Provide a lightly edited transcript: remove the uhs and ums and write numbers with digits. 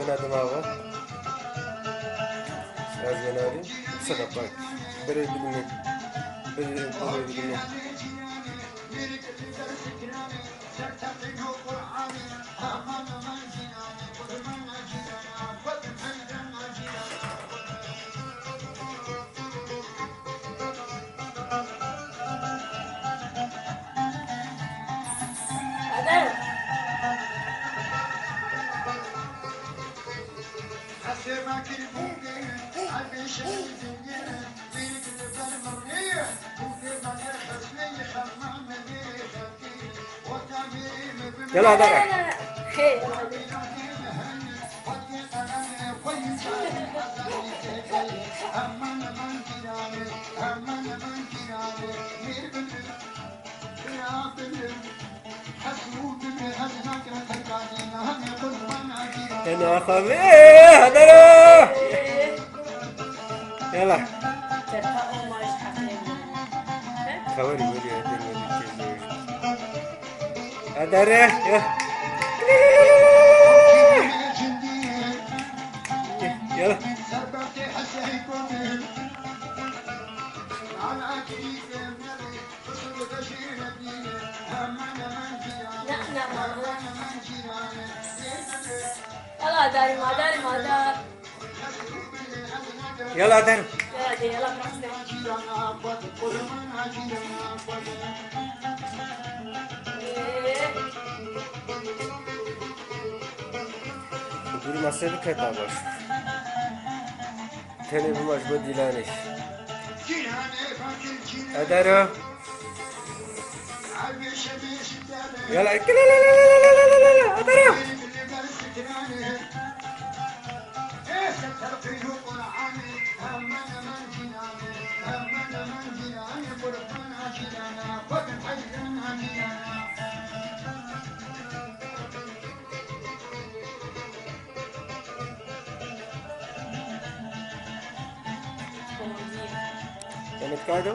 أنا دماغه أزمناري صدقات بري بدني بري بدني يلا درع خير أنا خمي هدرا يلا خوري ولي هدرا يلا يلا يلا داري ما داري ما دار يلا هدرا يلا دي يلا بقولي ما سيبك كتابش تاني بماش بدي لانش هدرا يلا لا لا لا لا لا لا هدرا كانت كادو